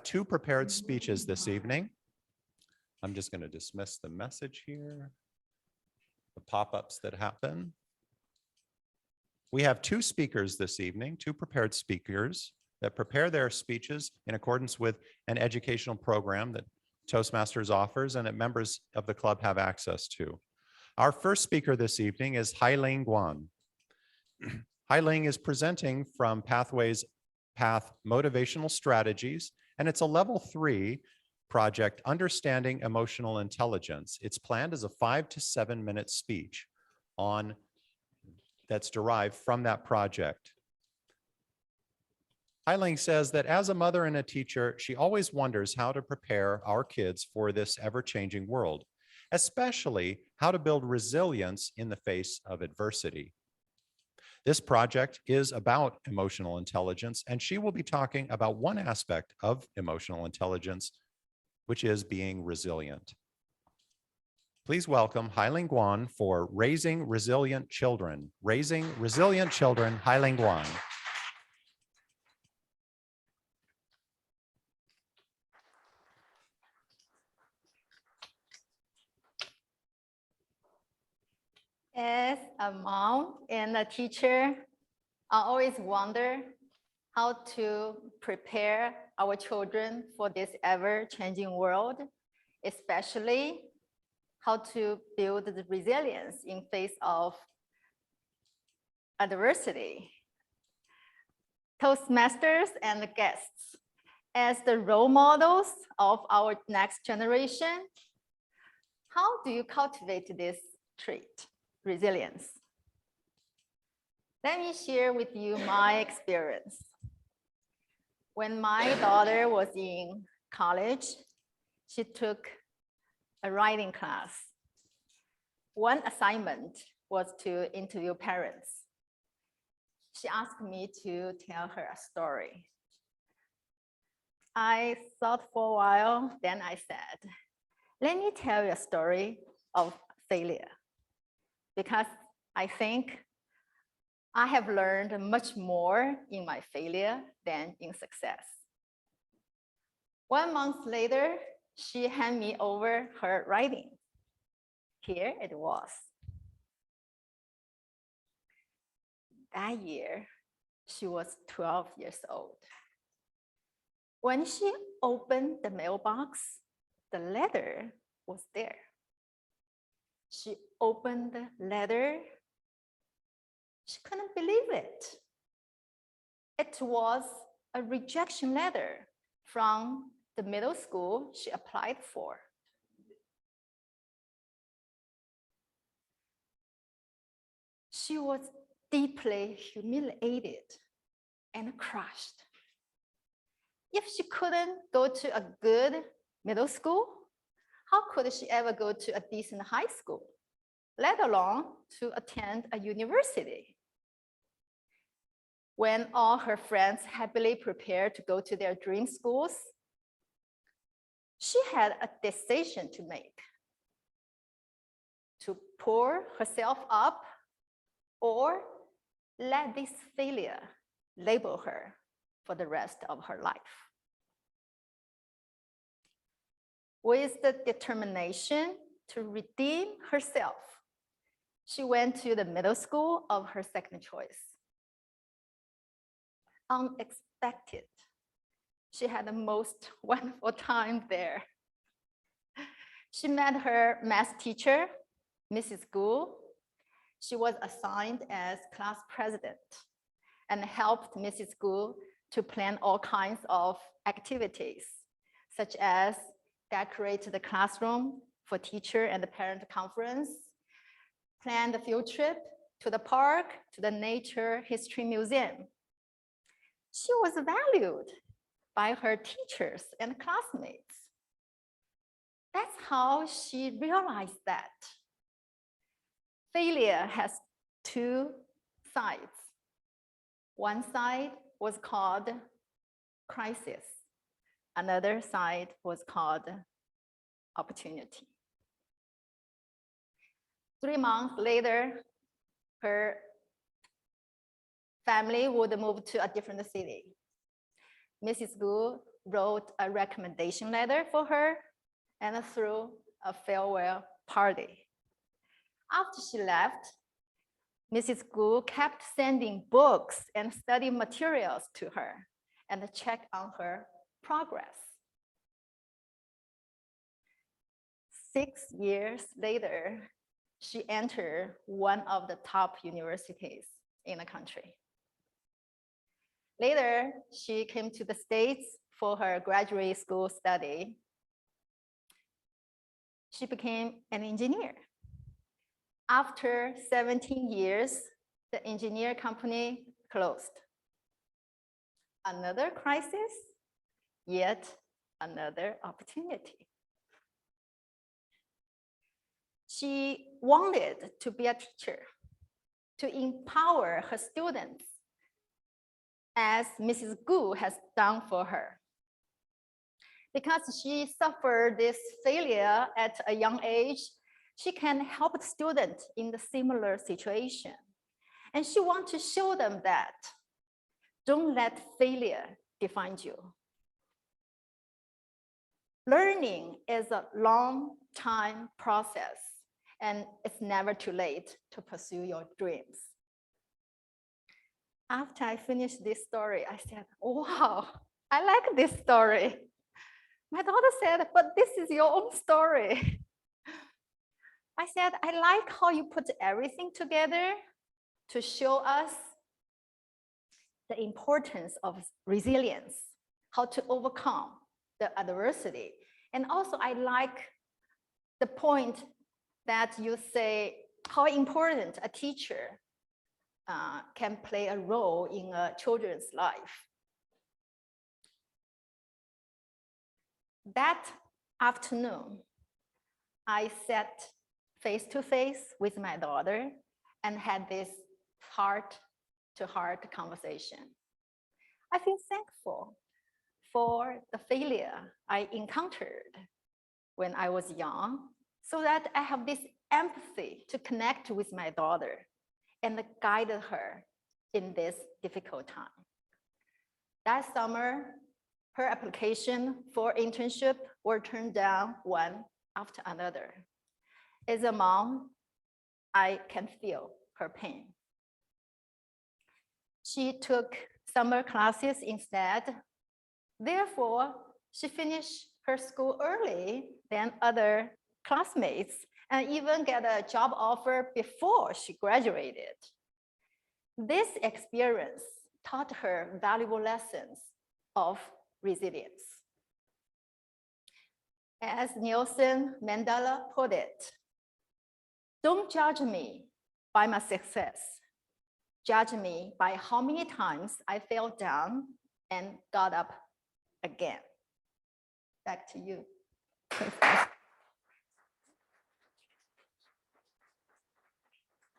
two prepared speeches this evening. I'm just going to dismiss the message here, the pop-ups that happen. We have two speakers this evening, two prepared speakers that prepare their speeches in accordance with an educational program that Toastmasters offers and that members of the club have access to. Our first speaker this evening is Hai-Ling Guan. Hai-Ling is presenting from Pathways Path Motivational Strategies, and it's a level 3 project, Understanding Emotional Intelligence. It's planned as a 5 to 7 minute speech that's derived from that project. Hai-Ling says that as a mother and a teacher, she always wonders how to prepare our kids for this ever-changing world, especially how to build resilience in the face of adversity. This project is about emotional intelligence, and she will be talking about one aspect of emotional intelligence, which is being resilient. Please welcome Hai-Ling Guan for Raising Resilient Children. Raising Resilient Children, Hai-Ling Guan. As a mom and a teacher, I always wonder how to prepare our children for this ever-changing world, especially how to build the resilience in face of adversity. Toastmasters and guests, as the role models of our next generation, how do you cultivate this trait? Resilience. Let me share with you my experience. When my daughter was in college, she took a writing class. One assignment was to interview parents. She asked me to tell her a story. I thought for a while, then I said, let me tell you a story of failure, because I think I have learned much more in my failure than in success. 1 month later, she handed me over her writing. Here it was. That year, she was 12 years old. When she opened the mailbox, the letter was there. She opened the letter. She couldn't believe it. It was a rejection letter from the middle school she applied for. She was deeply humiliated and crushed. If she couldn't go to a good middle school, how could she ever go to a decent high school, let alone to attend a university? When all her friends happily prepared to go to their dream schools, she had a decision to make: to pull herself up or let this failure label her for the rest of her life. With the determination to redeem herself, she went to the middle school of her second choice. Unexpected. She had the most wonderful time there. She met her math teacher, Mrs. Gu. She was assigned as class president and helped Mrs. Gu to plan all kinds of activities, such as decorate the classroom for teacher and the parent conference, plan the field trip to the park, to the Nature History Museum. She was valued by her teachers and classmates. That's how she realized that failure has two sides. One side was called crisis. Another side was called opportunity. 3 months later, her family would move to a different city. Mrs. Gu wrote a recommendation letter for her and threw a farewell party. After she left, Mrs. Gu kept sending books and study materials to her and check on her progress. 6 years later, she entered one of the top universities in the country. Later, she came to the States for her graduate school study. She became an engineer. After 17 years, the engineer company closed. Another crisis, yet another opportunity. She wanted to be a teacher, to empower her students, as Mrs. Gu has done for her. Because she suffered this failure at a young age, she can help the students in the similar situation. And she wants to show them that don't let failure define you. Learning is a long time process, and it's never too late to pursue your dreams. After I finished this story, I said, wow, I like this story. My daughter said, but this is your own story. I said, I like how you put everything together to show us the importance of resilience, how to overcome the adversity. And also I like the point that you say how important a teacher can play a role in a children's life. That afternoon, I sat face to face with my daughter and had this heart-to-heart conversation. I feel thankful for the failure I encountered when I was young, so that I have this empathy to connect with my daughter and guide her in this difficult time. That summer, her application for internship were turned down one after another. As a mom, I can feel her pain. She took summer classes instead. Therefore, she finished her school early than other classmates and even get a job offer before she graduated. This experience taught her valuable lessons of resilience. As Nelson Mandela put it, don't judge me by my success. Judge me by how many times I fell down and got up again. Back to you.